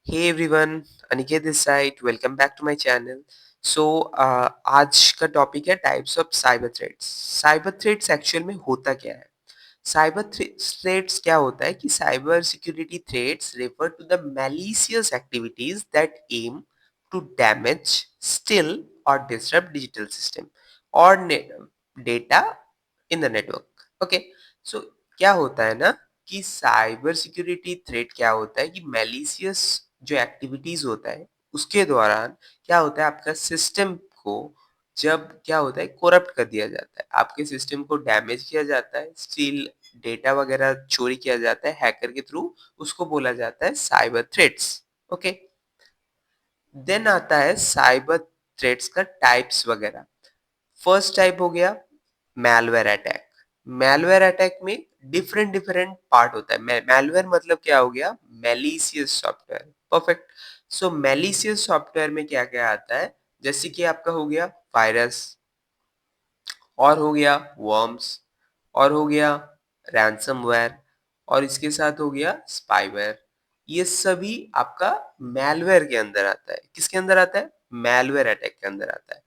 Hey everyone, Aniket this side welcome back to my channel. So आज का topic है types of cyber threats. Cyber threats actual में होता क्या है? साइबर थ्रेट्स क्या होता है कि cyber security threats refer to the malicious activities that aim to damage, steal और डिसरप्ट डिजिटल सिस्टम और data in the network. Okay, so क्या होता है ना कि साइबर सिक्योरिटी थ्रेट क्या होता है कि मैलिशियस जो एक्टिविटीज होता है उसके दौरान क्या होता है आपका सिस्टम को जब क्या होता है करप्ट कर दिया जाता है, आपके सिस्टम को डैमेज किया जाता है, स्टील डेटा वगैरह चोरी किया जाता है हैकर के थ्रू, उसको बोला जाता है साइबर थ्रेट्स। ओके, देन आता है साइबर थ्रेट्स का टाइप्स वगैरह। फर्स्ट टाइप हो गया मैलवेयर अटैक। मैलवेयर अटैक में डिफरेंट डिफरेंट पार्ट होता है। मैलवेयर मतलब क्या हो गया? Malicious software. परफेक्ट। सो मैलिशियस सॉफ्टवेयर में क्या क्या आता है? जैसे कि आपका हो गया वायरस, और हो गया वर्म्स, और हो गया रैंसमवेयर, और इसके साथ हो गया स्पाईवेयर। ये सभी आपका मैलवेयर के अंदर आता है। किसके अंदर आता है? मैलवेयर अटैक के अंदर आता है।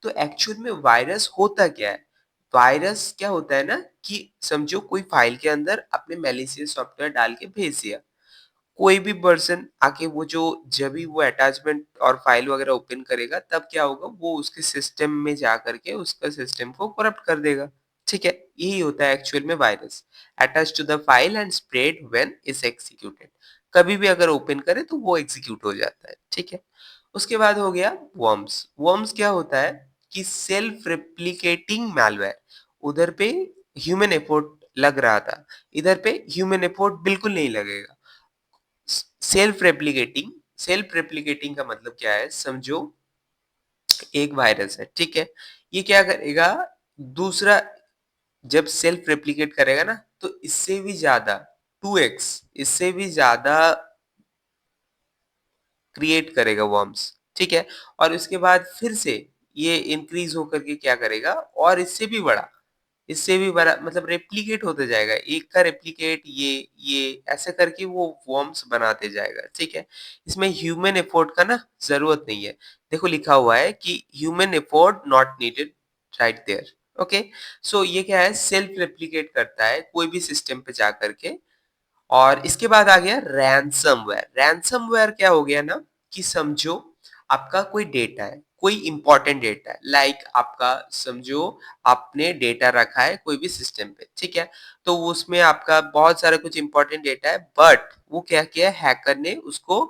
तो एक्चुअल में वायरस होता क्या है? वायरस क्या होता है ना कि समझो कोई फाइल के अंदर आपने मैलिशियस सॉफ्टवेयर डाल के भेज दिया, कोई भी पर्सन आके वो जो जब भी वो अटैचमेंट और फाइल वगैरह ओपन करेगा तब क्या होगा, वो उसके सिस्टम में जा करके उसका सिस्टम को करप्ट कर देगा। ठीक है, यही होता है एक्चुअल में virus. Attach to the file and spread when is executed. कभी भी अगर ओपन करे तो वो एग्जीक्यूट हो जाता है। ठीक है, उसके बाद हो गया वर्म्स। वर्म्स क्या होता है कि सेल्फ रेप्लिकेटिंग मैलवेयर। उधर पे ह्यूमन एफर्ट लग रहा था, इधर पे ह्यूमन एफर्ट बिल्कुल नहीं लगेगा। Self replicating. सेल्फ रेप्लिकेटिंग का मतलब क्या है? समझो एक वायरस है, ठीक है, ये क्या करेगा, दूसरा जब सेल्फ रेप्लिकेट करेगा ना तो इससे भी ज्यादा 2x, इससे भी ज्यादा क्रिएट करेगा वर्म्स। ठीक है, और उसके बाद फिर से ये इंक्रीज होकर के क्या करेगा, और इससे भी बड़ा मतलब रेप्लिकेट होते जाएगा, एक का रेप्लिकेट ये ऐसे करके वो वर्म्स बनाते जाएगा। ठीक है, इसमें ह्यूमन एफर्ट का ना जरूरत नहीं है। देखो लिखा हुआ है कि human effort not needed right there. Okay, so ये क्या है, सेल्फ रेप्लिकेट करता है कोई भी सिस्टम पे जा करके। और इसके बाद आ गया रैंसमवेयर। रैंसमवेयर क्या हो गया ना कि समझो आपका कोई डेटा है, कोई इंपॉर्टेंट डेटा है, लाइक आपका समझो आपने डेटा रखा है कोई भी सिस्टम पे, ठीक है, तो उसमें आपका बहुत सारा कुछ इंपॉर्टेंट डेटा है, बट वो क्या किया, हैकर ने उसको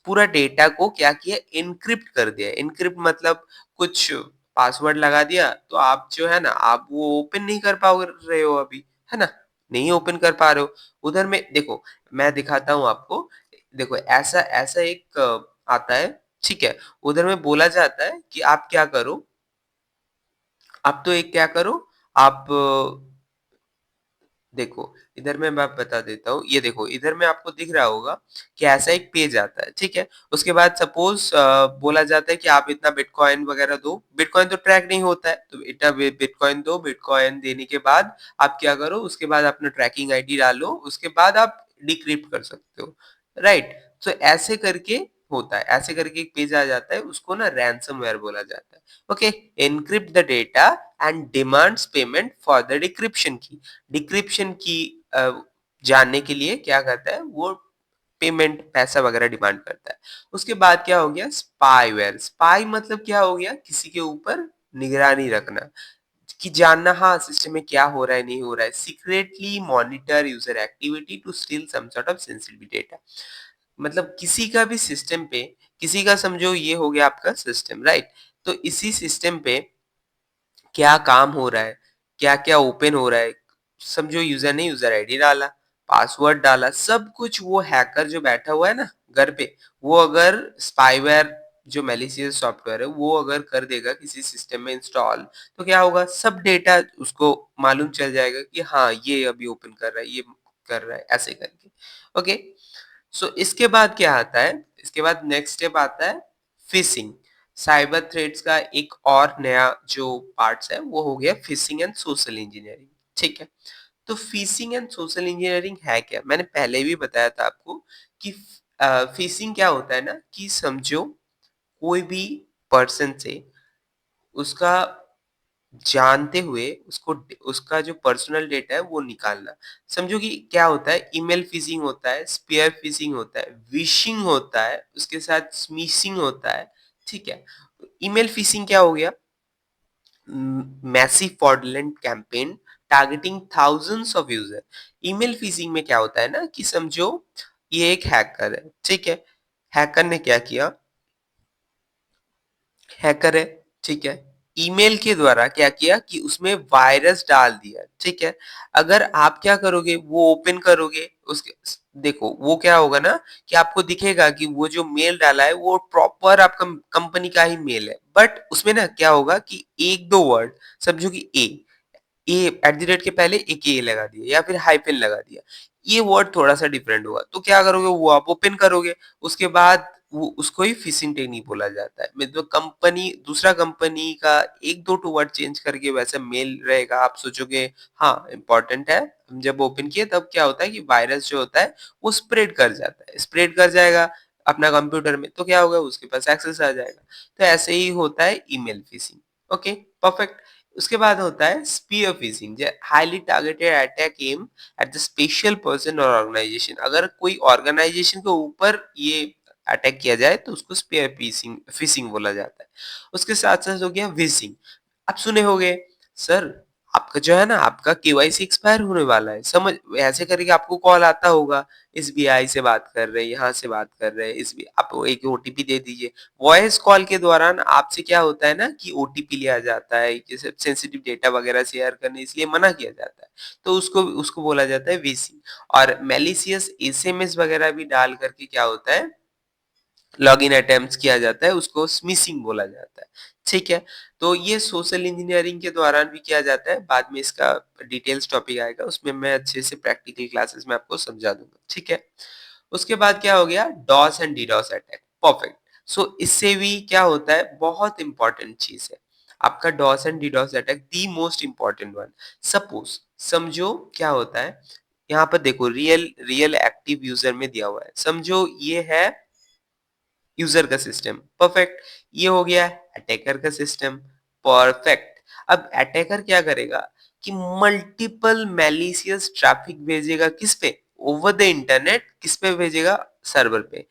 पूरा डेटा को क्या किया, इनक्रिप्ट कर दिया। इनक्रिप्ट मतलब कुछ पासवर्ड लगा दिया, तो आप जो है ना आप वो ओपन नहीं कर पा रहे हो अभी, है ना, नहीं ओपन कर पा रहे हो। उधर में देखो, मैं दिखाता हूँ आपको। देखो ऐसा ऐसा एक आता है, ठीक है, उधर में बोला जाता है कि आप क्या करो, आप तो एक क्या करो, आप देखो इधर में मैं बता देता हूँ। ये देखो इधर में आपको दिख रहा होगा कि ऐसा एक पेज आता है, ठीक है, उसके बाद सपोज बोला जाता है कि आप इतना बिटकॉइन वगैरह दो। बिटकॉइन तो ट्रैक नहीं होता है, तो इतना बिटकॉइन दो। बिटकॉइन देने के बाद आप क्या करो, उसके बाद अपना ट्रैकिंग आईडी डालो, उसके बाद आप डिक्रिप्ट कर सकते हो, राइट। तो ऐसे करके होता है, ऐसे करके एक पेज आ जाता है, उसको ना रैंसमवेयर बोला जाता है। Okay, encrypt the data and demands payment for the decryption की। डिक्रिप्शन की जानने के लिए क्या करता है वो, पेमेंट पैसा वगैरह डिमांड करता है। उसके बाद क्या हो गया, स्पाईवेयर। स्पाई मतलब क्या हो गया, किसी के ऊपर निगरानी रखना, कि जानना हाँ सिस्टम में क्या हो रहा है नहीं हो रहा है। Secretly monitor user activity to steal some sort of sensitive data. मतलब किसी का भी सिस्टम पे, किसी का समझो ये हो गया आपका सिस्टम, राइट, तो इसी सिस्टम पे क्या काम हो रहा है, क्या क्या ओपन हो रहा है, समझो यूजर ने यूजर आईडी डाला, पासवर्ड डाला, सब कुछ वो हैकर जो बैठा हुआ है ना घर पे, वो अगर स्पाईवेयर जो मैलिशियस सॉफ्टवेयर है वो अगर कर देगा किसी सिस्टम में इंस्टॉल, तो क्या होगा, सब डेटा उसको मालूम चल जाएगा कि हाँ ये अभी ओपन कर रहा है, ये कर रहा है, ऐसे करके। ओके, सो इसके बाद क्या आता है, इसके बाद नेक्स्ट स्टेप आता है फिशिंग। साइबर थ्रेट्स का एक और नया जो पार्ट्स है वो हो गया फिशिंग एंड सोशल इंजीनियरिंग। ठीक है, तो फिशिंग एंड सोशल इंजीनियरिंग है क्या? मैंने पहले भी बताया था आपको कि फिशिंग क्या होता है ना कि समझो कोई भी पर्सन से उसका जानते हुए उसका जो पर्सनल डेटा है वो निकालना। समझो कि क्या होता है, ईमेल फिशिंग होता है, स्पीयर फिशिंग होता है, विशिंग होता है, उसके साथ स्मिशिंग होता है, ठीक है? ईमेल फिशिंग क्या हो गया? Massive fraudulent campaign targeting thousands of user. Email fishing में क्या होता है ना कि समझो ये एक हैकर है, ठीक है? हैकर ने क्या किया, हैकर है, ठीक है? ईमेल के द्वारा क्या किया कि उसमें वायरस डाल दिया, ठीक है? अगर आप क्या करोगे, वो ओपन करोगे, उसके देखो वो क्या होगा ना कि आपको दिखेगा कि वो जो मेल डाला है वो प्रॉपर आपका कंपनी का ही मेल है, बट उसमें ना क्या होगा कि एक दो वर्ड, समझो कि ए एट द रेट के पहले एक ए लगा दिया या फिर हाइफन लगा दिया, ये वर्ड थोड़ा सा डिफरेंट होगा, तो क्या करोगे, वो आप ओपन करोगे, उसके बाद वो उसको ही फिशिंग टेक्निक बोला जाता है। मतलब कंपनी दूसरा कंपनी का एक दो टू वर्ड चेंज करके वैसा मेल रहेगा, आप सोचोगे हाँ इंपॉर्टेंट है, हम जब ओपन किए तब क्या होता है कि वायरस जो होता है वो स्प्रेड कर जाता है, स्प्रेड कर जाएगा अपना कंप्यूटर में, तो क्या होगा, उसके पास एक्सेस आ जाएगा। तो ऐसे ही होता है ईमेल फिशिंग। Okay, perfect. उसके बाद होता है spear phishing, highly targeted attack aim at the special person और ऑर्गेनाइजेशन। अगर कोई ऑर्गेनाइजेशन के ऊपर ये अटैक किया जाए तो उसको स्पीयर फिशिंग फिशिंग बोला जाता है। उसके साथ साथ हो गया विशिंग। आप सुने होंगे, सर आपका जो है ना आपका केवाईसी एक्सपायर होने वाला है, समझ ऐसे करके आपको कॉल आता होगा, एसबीआई से बात कर रहे हैं, यहाँ से बात कर रहे हैं, एसबी आप एक ओटीपी दे दीजिए। वॉइस कॉल के दौरान आपसे क्या होता है ना कि ओटीपी लिया जाता है, जैसे सेंसिटिव डेटा वगैरह शेयर करने, इसलिए मना किया जाता है, तो उसको उसको बोला जाता है वीसी। और मैलिशियस एसएमएस वगैरह भी डाल करके क्या होता है, लॉगिन अटेम्प्ट किया जाता है, उसको स्मिशिंग बोला जाता है, ठीक है? तो ये सोशल इंजीनियरिंग के दौरान भी किया जाता है, बाद में इसका डिटेल्स टॉपिक आएगा, उसमें मैं अच्छे से प्रैक्टिकल क्लासेस में आपको समझा दूंगा, ठीक है? उसके बाद क्या हो गया, DoS and DDoS attack. Perfect. So इससे भी क्या होता है, बहुत इंपॉर्टेंट चीज है आपका DoS and DDoS attack, the most important one. Suppose समझो क्या होता है, यहाँ पर देखो रियल रियल एक्टिव यूजर में दिया हुआ है, समझो ये है यूजर का सिस्टम, परफेक्ट। ये हो गया अटैकर का सिस्टम, परफेक्ट। अब अटैकर क्या करेगा कि मल्टीपल मैलिशियस ट्रैफिक भेजेगा, किस पे, ओवर द इंटरनेट, किस पे भेजेगा, सर्वर पे।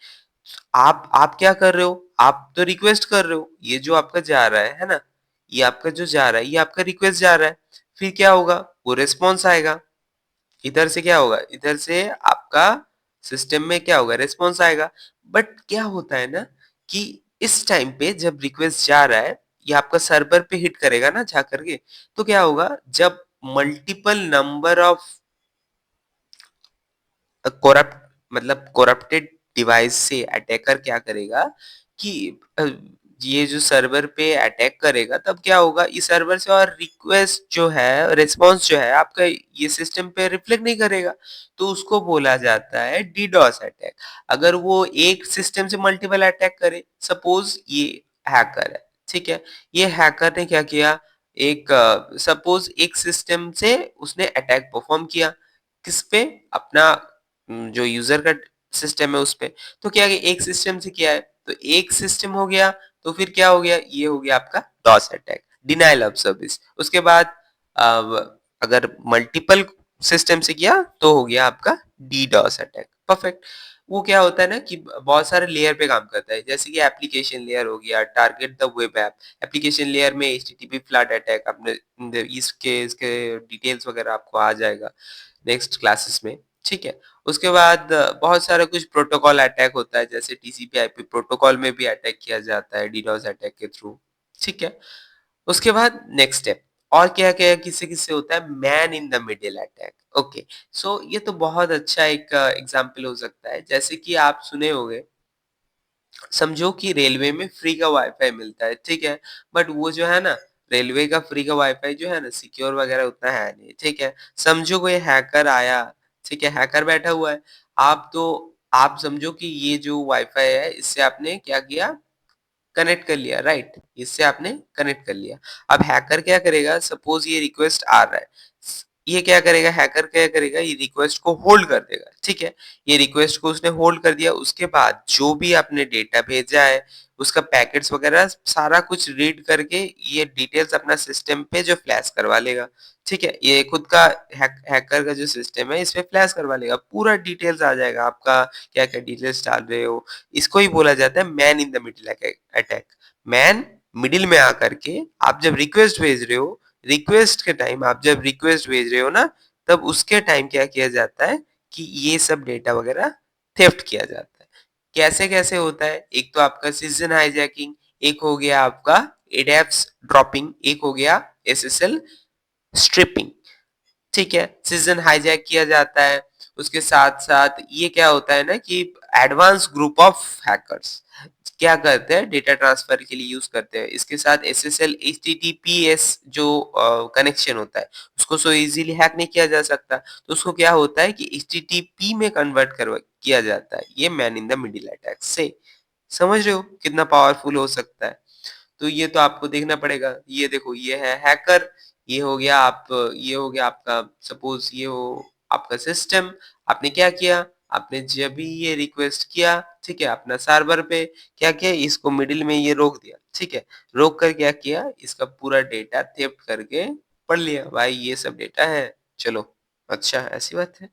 आप क्या कर रहे हो, आप तो रिक्वेस्ट कर रहे हो, ये जो आपका जा रहा है ना, ये आपका जो जा रहा है, ये आपका रिक्वेस्ट जा रहा है, फिर क्या होगा, वो रिस्पॉन्स आएगा, इधर से क्या होगा, इधर से आपका सिस्टम में क्या होगा, रिस्पॉन्स आएगा। बट क्या होता है ना कि इस टाइम पे जब रिक्वेस्ट जा रहा है, ये आपका सर्वर पे हिट करेगा ना जा करके, तो क्या होगा, जब मल्टीपल नंबर ऑफ कोरप्ट मतलब कोरप्टेड डिवाइस से अटैकर क्या करेगा कि ये जो सर्वर पे अटैक करेगा, तब क्या होगा, इस सर्वर से और रिक्वेस्ट जो है, रिस्पांस जो है आपका ये सिस्टम पे रिफ्लेक्ट नहीं करेगा, तो उसको बोला जाता है डीडॉस अटैक। अगर वो एक सिस्टम से मल्टीपल अटैक करे, सपोज ये हैकर है, ठीक है? ये हैकर ने क्या किया, एक सपोज एक सिस्टम से उसने अटैक परफॉर्म किया, किस पे, अपना जो यूजर का सिस्टम है उस पे। तो क्या है, एक सिस्टम से किया है तो एक सिस्टम हो गया, तो फिर क्या हो गया, ये हो गया आपका DoS attack, denial of service. उसके बाद अगर मल्टीपल सिस्टम से किया तो हो गया आपका डीडॉस अटैक, परफेक्ट। वो क्या होता है ना कि बहुत सारे लेयर पे काम करता है, जैसे कि एप्लीकेशन लेयर हो गया, target the web app, application layer में एचटीटीपी फ्लड अटैक, अपने इसके डिटेल्स वगैरह आपको आ जाएगा नेक्स्ट क्लासेस में, ठीक है? उसके बाद बहुत सारा कुछ प्रोटोकॉल अटैक होता है, जैसे टीसीपी आईपी प्रोटोकॉल में भी अटैक किया जाता है डीडोस अटैक के थ्रू, ठीक है? उसके बाद नेक्स्ट स्टेप, और क्या क्या किससे किससे होता है, man in the middle attack. Okay, so ये तो बहुत अच्छा एक एग्जांपल हो सकता है, जैसे कि आप सुने होंगे, समझो कि रेलवे में फ्री का वाईफाई मिलता है, ठीक है? बट वो जो है ना, रेलवे का फ्री का वाईफाई जो है ना, सिक्योर वगैरह उतना है नहीं, ठीक है? समझो कोई हैकर आया, ठीक है, हैकर बैठा हुआ है, आप समझो कि ये जो वाईफाई है इससे आपने क्या किया, कनेक्ट कर लिया, राइट? इससे आपने कनेक्ट कर लिया। अब हैकर क्या करेगा, सपोज ये रिक्वेस्ट आ रहा है, ये क्या करेगा, हैकर क्या करेगा, ये रिक्वेस्ट को होल्ड कर देगा, ठीक है? ये रिक्वेस्ट को उसने होल्ड कर दिया, उसके बाद जो भी आपने डेटा भेजा है, उसका पैकेट्स वगैरह सारा कुछ रीड करके ये डिटेल्स अपना सिस्टम पे जो फ्लैश करवा लेगा, ठीक है? ये खुद का हैकर का जो सिस्टम है, इसमें फ्लैश करवा लेगा, पूरा डिटेल्स आ जाएगा आपका, क्या-क्या डिटेल्स डाल रहे हो। इसको ही बोला जाता है man in the middle attack. Man middle में आकर के आप जब रिक्वेस्ट भेज रहे हो, रिक्वेस्ट के टाइम आप जब रिक्वेस्ट भेज रहे हो ना, तब उसके टाइम क्या किया जाता है कि ये सब डेटा वगैरह थेफ्ट किया जाता है। कैसे-कैसे होता है? एक तो आपका सिटिज़न हाइजैकिंग, एक हो गया आपका एडैप्स ड्रॉपिंग, एक हो गया एसएसएल स्ट्रिपिंग। ठीक है, सिटिज़न हाइजैक किया जाता है। उसके साथ-साथ ये क्या होता है ना कि एडवांस ग्रुप ऑफ हैकर्स क्या करते हैं, डेटा ट्रांसफर के लिए यूज़ करते हैं। इसके साथ एसएसएल, एचटीटीपीएस जो कनेक्शन होता है, उसको सो ईज़िली हैक नहीं किया जा सकता। तो उसको क्या होता है कि एचटीटीपी में कन्वर्ट करवा किया जाता है। ये man in the middle attack से। समझ रहे हो कितना पावरफुल हो सकता है? तो ये तो आपको देखना पड़ेगा। ये देखो ये है हैकर, ये हो गया आपका, सपोज़ ये हो आपका सिस्टम। आपने क्या किया? आपने जब भी ये रिक्वेस्ट किया, ठीक है? अपना सर्वर पे क्या किया? इसको मिडल में ये रोक दिया, ठीक है? रोक कर क्या किया? इसका पूरा डेटा थेफ्ट करके पढ़ लिया। भाई ये सब डेटा है, चलो अच्छा ऐसी बात है।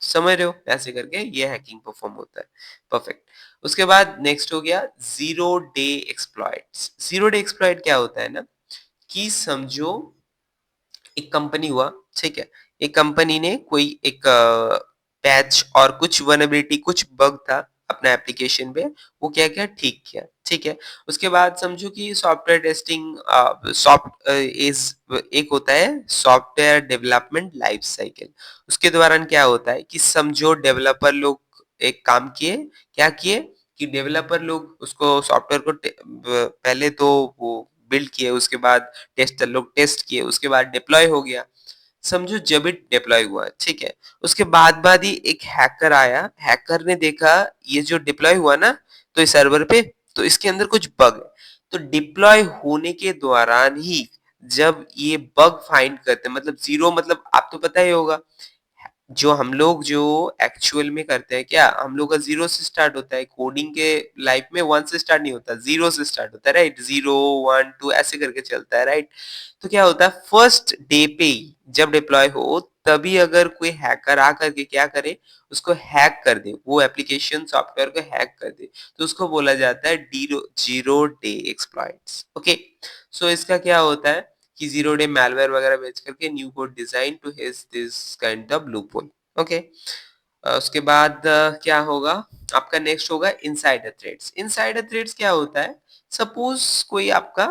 समझ रहे हो? ऐसे करके ये हैकिंग परफॉर्म होता है। परफेक्ट। उसके बाद नेक्स्ट हो गया zero day exploits. Zero day exploit क्या होता है ना कि समझो एक कंपनी हुआ, ठीक है? एक कंपनी ने कोई एक पैच और कुछ वल्नरेबिलिटी कुछ बग था अपना एप्लीकेशन पे, वो क्या-क्या ठीक किया, ठीक है? उसके बाद समझो कि सॉफ्टवेयर टेस्टिंग इज़ एक होता है सॉफ्टवेयर डेवलपमेंट लाइफ साइकिल। उसके दौरान क्या होता है कि समझो डेवलपर लोग एक काम किए, क्या किए कि डेवलपर लोग उसको सॉफ्टवेयर को पहले तो वो बिल्ड किए, उसके बाद टेस्टर लोग टेस्ट किए, उसके बाद डिप्लॉय हो गया। समझो जब ये डिप्लॉय हुआ, ठीक है? उसके बाद ही एक हैकर आया, हैकर ने देखा ये जो डिप्लॉय हुआ ना, तो इस सर्वर पे, तो इसके अंदर कुछ बग है। तो डिप्लॉय होने के दौरान ही जब ये बग फाइंड करते हैं, मतलब ज़ीरो मतलब आपको पता ही होगा जो हम लोग जो एक्चुअल में करते हैं क्या, हम लोग का ज़ीरो से स्टार्ट होता है। कोडिंग के लाइफ में 1 से स्टार्ट नहीं होता, ज़ीरो से स्टार्ट होता है, राइट? 0, 1, 2 ऐसे करके चलता है, राइट? तो क्या होता है फर्स्ट डे पे ही जब डिप्लॉय हो तभी अगर कोई हैकर आकर के क्या करे, उसको हैक कर दे, वो एप्लीकेशन सॉफ्टवेयर को हैक कर दे, तो उसको बोला जाता है डीरो ज़ीरो डे एक्सप्लॉइट्स, ओके? सो इसका क्या होता है कि ज़ीरो डे मैलवेयर वगैरह बेच करके new code design to his this kind of loophole, okay? उसके बाद क्या होगा, आपका नेक्स्ट होगा इनसाइडर थ्रेड्स। इनसाइडर थ्रेड्स क्या होता है, सपोज़ कोई आपका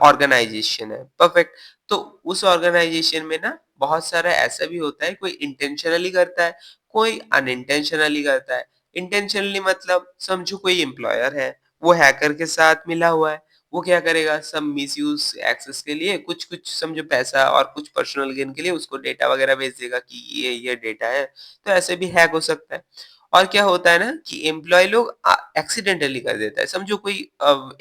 ऑर्गेनाइजेशन है, परफेक्ट। तो उस ऑर्गेनाइजेशन में ना बहुत सारा ऐसा भी होता है, कोई इंटेंशनली करता है, कोई अनइंटेंशनली करता है। इंटेंशनली मतलब समझो कोई एम्प्लॉयर है, वो हैकर के साथ मिला हुआ है, वो क्या करेगा सब मिसयूज एक्सेस के लिए कुछ कुछ समझो पैसा और कुछ पर्सनल गेन के लिए उसको डेटा वगैरह भेज देगा कि ये डेटा है, तो ऐसे भी हैक हो सकता है। और क्या होता है ना कि एम्प्लॉय लोग एक्सीडेंटली कर देता है, समझो कोई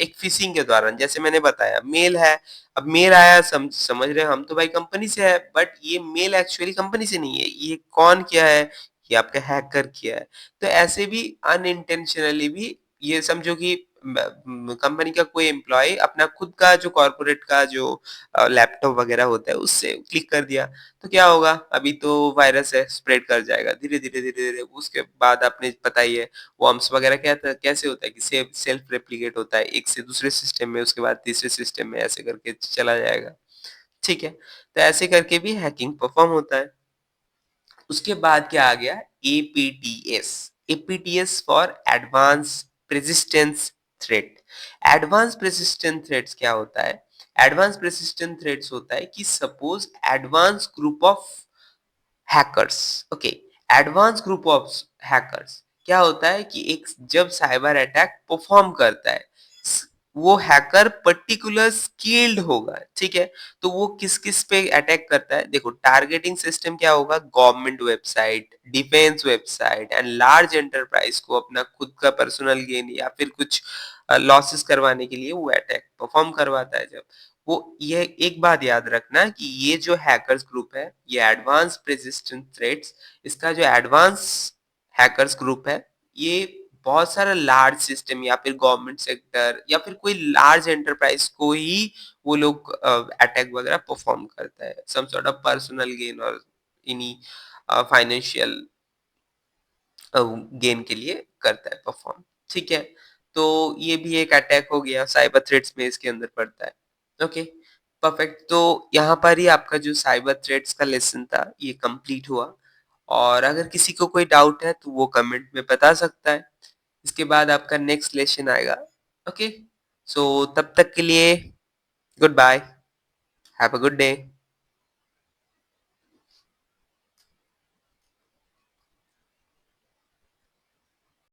एक फिशिंग के दौरान, जैसे मैंने बताया मेल है, अब मेल आया, समझ रहे हैं हम तो भाई कंपनी से है, बट ये मेल एक्चुअली कंपनी से नहीं है, ये कौन किया है, ये आपका हैकर किया है। तो ऐसे भी अनइंटेंशनली भी ये समझो कि कंपनी का कोई एम्प्लॉय अपना खुद का जो कॉर्पोरेट का जो लैपटॉप वगैरह होता है उससे क्लिक कर दिया, तो क्या होगा, अभी तो वायरस है, स्प्रेड कर जाएगा धीरे-धीरे। उसके बाद आपने पता ही है वर्म्स वगैरह क्या था, कैसे होता है कि सेल्फ रेप्लिकेट होता है, एक से दूसरे सिस्टम में, उसके बाद तीसरे सिस्टम में, ऐसे करके चला जाएगा। ठीक है? तो ऐसे करके भी हैकिंग परफॉर्म होता है। उसके बाद क्या आ गया, APTs. APTs for advance persistence threat. Advance persistent threats क्या होता है? एडवांस प्रेसिस्टेंट थ्रेट्स होता है कि suppose advance group of hackers, okay, advance group of hackers क्या होता है कि एक जब साइबर अटैक परफॉर्म करता है, वो हैकर पर्टिकुलर स्किल्ड होगा, ठीक है? तो वो किस किस पे अटैक करता है, देखो टारगेटिंग सिस्टम क्या होगा, government website, defence website and large enterprise को अपना खुद का पर्सनल गेन या फिर कुछ लॉसेस करवाने के लिए वो अटैक परफॉर्म करवाता है। जब वो ये एक बात याद रखना कि ये जो हैकर्स ग्रुप है, ये एडवांस persistent थ्रेट्स, इसका जो एडवांस हैकर्स ग्रुप है, ये बहुत सारा लार्ज सिस्टम या फिर गवर्नमेंट सेक्टर या फिर कोई लार्ज एंटरप्राइज को ही वो लोग अटैक वगैरह परफॉर्म करता है, some sort of personal gain और इन्हीं फाइनेंशियल गेन के लिए करता है परफॉर्म। ठीक है, तो ये भी एक अटैक हो गया, साइबर थ्रेट्स में इसके अंदर पड़ता है। Okay, perfect. तो यहाँ पर ही आपका जो साइबर थ्रेट्स का लेसन था ये कंप्लीट हुआ, और अगर किसी को कोई डाउट है तो वो कमेंट में बता सकता है। इसके बाद आपका नेक्स्ट लेसन आएगा। ओके, सो तब तक के लिए good bye, have a good day.